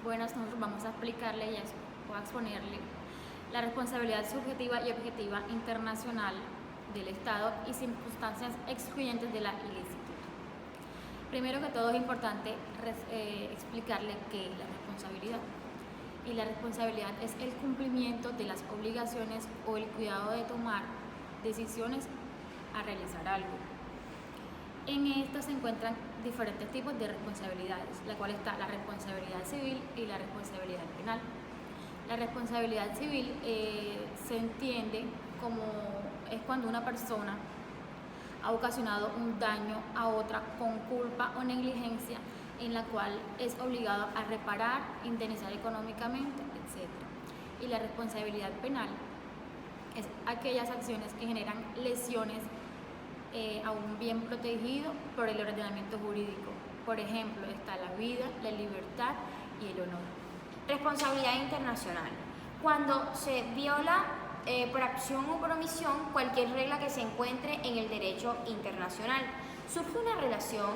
Bueno, nosotros vamos a explicarle o a exponerle la responsabilidad subjetiva y objetiva internacional del Estado y circunstancias excluyentes de la ilicitud. Primero que todo es importante explicarle qué es la responsabilidad. Y la responsabilidad es el cumplimiento de las obligaciones o el cuidado de tomar decisiones a realizar algo. En esto se encuentran diferentes tipos de responsabilidades, la cual está la responsabilidad civil y la responsabilidad penal. La responsabilidad civil se entiende como es cuando una persona ha ocasionado un daño a otra con culpa o negligencia en la cual es obligado a reparar, indemnizar económicamente, etc. Y la responsabilidad penal es aquellas acciones que generan lesiones a un bien protegido por el ordenamiento jurídico. Por ejemplo, está la vida, la libertad y el honor. Responsabilidad internacional. Cuando se viola por acción o por omisión cualquier regla que se encuentre en el derecho internacional, surge una relación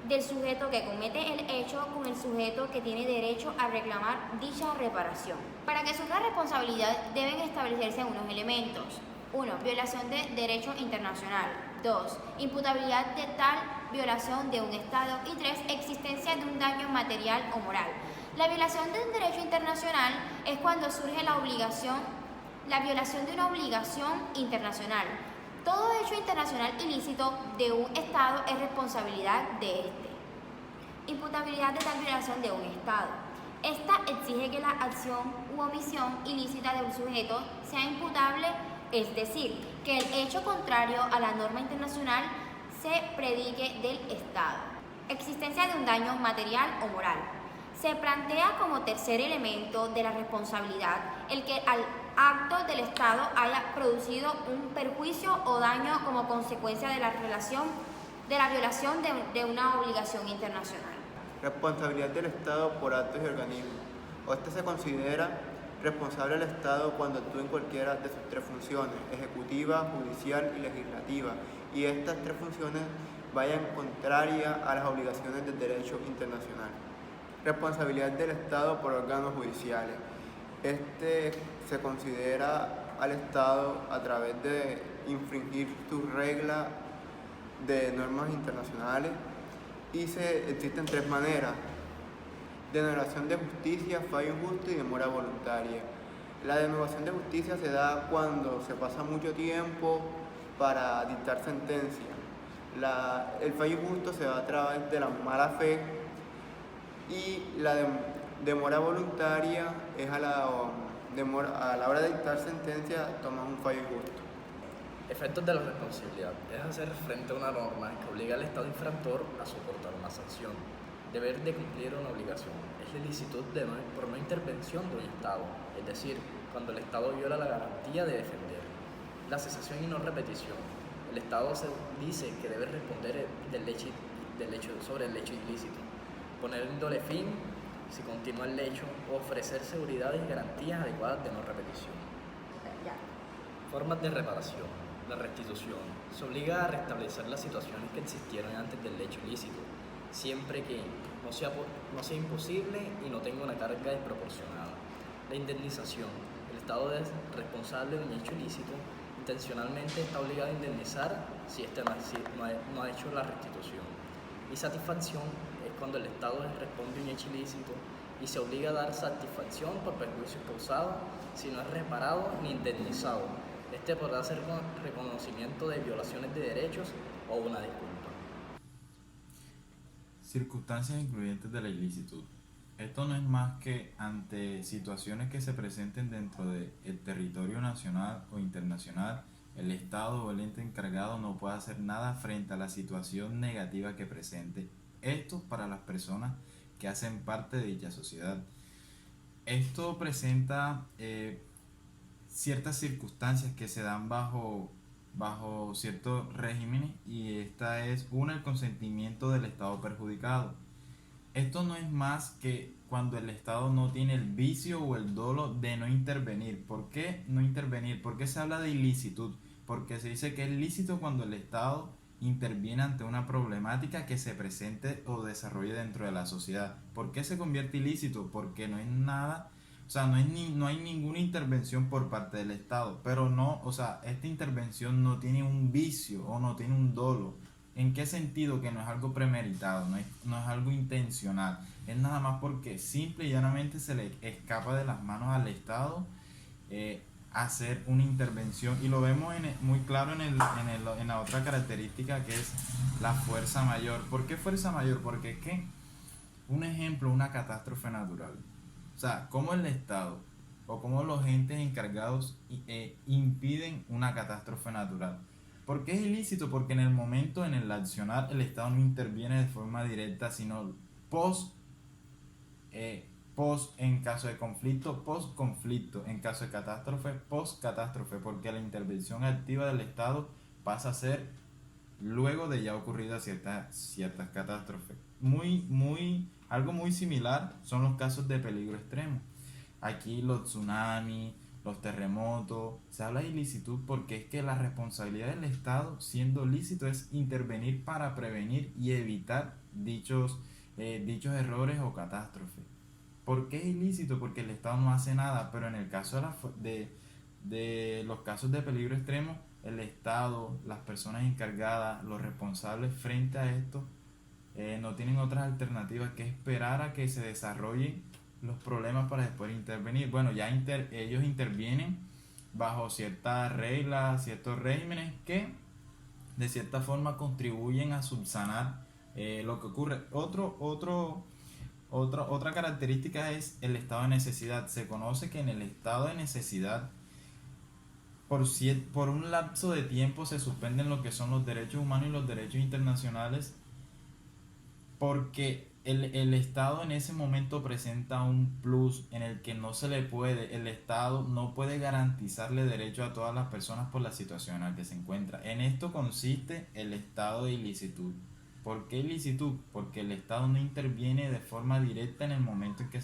del sujeto que comete el hecho con el sujeto que tiene derecho a reclamar dicha reparación. Para que surja responsabilidad deben establecerse unos elementos. 1. Violación de derecho internacional. 2. Imputabilidad de tal violación de un Estado. Y 3. Existencia de un daño material o moral. La violación de un derecho internacional es cuando surge la violación de una obligación internacional. Todo hecho internacional ilícito de un Estado es responsabilidad de éste. Imputabilidad de tal violación de un Estado. Esta exige que la acción u omisión ilícita de un sujeto sea imputable, es decir, que el hecho contrario a la norma internacional se predique del Estado. Existencia de un daño material o moral. Se plantea como tercer elemento de la responsabilidad el que al acto del Estado haya producido un perjuicio o daño como consecuencia de la violación de una obligación internacional. Responsabilidad del Estado por actos y organismos. Este se considera responsable del Estado cuando actúa en cualquiera de sus tres funciones, ejecutiva, judicial y legislativa, y estas tres funciones vayan contrarias a las obligaciones del derecho internacional. Responsabilidad del Estado por órganos judiciales. Se considera al Estado a través de infringir sus reglas de normas internacionales y existen tres maneras: denegación de justicia, fallo injusto y demora voluntaria. La denegación de justicia se da cuando se pasa mucho tiempo para dictar sentencia. El fallo injusto se da a través de la mala fe y la demora voluntaria es a la hora de dictar sentencia toma un fallo injusto. Efectos de la responsabilidad es hacer frente a una norma que obliga al Estado infractor a soportar una sanción. Deber de cumplir una obligación es la ilicitud por no intervención de un Estado, es decir, cuando el Estado viola la garantía de defender. La cesación y no repetición. El Estado se dice que debe responder sobre el hecho ilícito, poner índole fin si continúa el hecho o ofrecer seguridad y garantías adecuadas de no repetición. Formas de reparación. La restitución. Se obliga a restablecer las situaciones que existieron antes del hecho ilícito, siempre que no sea imposible y no tenga una carga desproporcionada. La indemnización. El Estado es responsable de un hecho ilícito, intencionalmente está obligado a indemnizar si éste no ha hecho la restitución. Y satisfacción es cuando el Estado responde a un hecho ilícito y se obliga a dar satisfacción por perjuicios causados si no es reparado ni indemnizado. Este podrá ser con reconocimiento de violaciones de derechos o una disculpa. Circunstancias incluyentes de la ilicitud. Esto no es más que ante situaciones que se presenten dentro del territorio nacional o internacional, el Estado o el ente encargado no puede hacer nada frente a la situación negativa que presente. Esto para las personas que hacen parte de dicha sociedad. Esto presenta ciertas circunstancias que se dan bajo ciertos regímenes, y esta es el consentimiento del Estado perjudicado. Esto no es más que cuando el Estado no tiene el vicio o el dolo de no intervenir. ¿Por qué no intervenir? ¿Por qué se habla de ilicitud? Porque se dice que es lícito cuando el Estado interviene ante una problemática que se presente o desarrolle dentro de la sociedad. ¿Por qué se convierte ilícito? Porque no es nada, o sea, no hay ninguna intervención por parte del Estado, pero no, o sea, esta intervención no tiene un vicio o no tiene un dolo. ¿En qué sentido? Que no es algo premeditado, no es algo intencional, es nada más porque simple y llanamente se le escapa de las manos al Estado hacer una intervención, y lo vemos muy claro en la otra característica, que es la fuerza mayor. ¿Por qué fuerza mayor? Porque es que, un ejemplo, una catástrofe natural, o sea, cómo el Estado o cómo los entes encargados impiden una catástrofe natural. ¿Por qué es ilícito? Porque en el momento, en el accionar, el Estado no interviene de forma directa, sino post en caso de conflicto, post conflicto, en caso de catástrofe, post catástrofe, porque la intervención activa del Estado pasa a ser luego de ya ocurridas ciertas catástrofes. Algo muy similar son los casos de peligro extremo. Aquí los tsunamis, los terremotos, se habla de ilicitud porque es que la responsabilidad del Estado, siendo lícito, es intervenir para prevenir y evitar dichos errores o catástrofes. ¿Por qué es ilícito? Porque el Estado no hace nada, pero en el caso de los casos de peligro extremo, el Estado, las personas encargadas, los responsables frente a esto, no tienen otras alternativas que esperar a que se desarrollen los problemas para después intervenir. Bueno, ya ellos intervienen bajo ciertas reglas, ciertos regímenes que de cierta forma contribuyen a subsanar lo que ocurre. Otra característica es el estado de necesidad. Se conoce que en el estado de necesidad, por un lapso de tiempo, se suspenden lo que son los derechos humanos y los derechos internacionales, porque el Estado en ese momento presenta un plus en el que el Estado no puede garantizarle derecho a todas las personas por la situación en la que se encuentra. En esto consiste el estado de ilicitud. ¿Por qué ilicitud? Porque el Estado no interviene de forma directa en el momento en que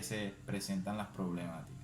se presentan las problemáticas.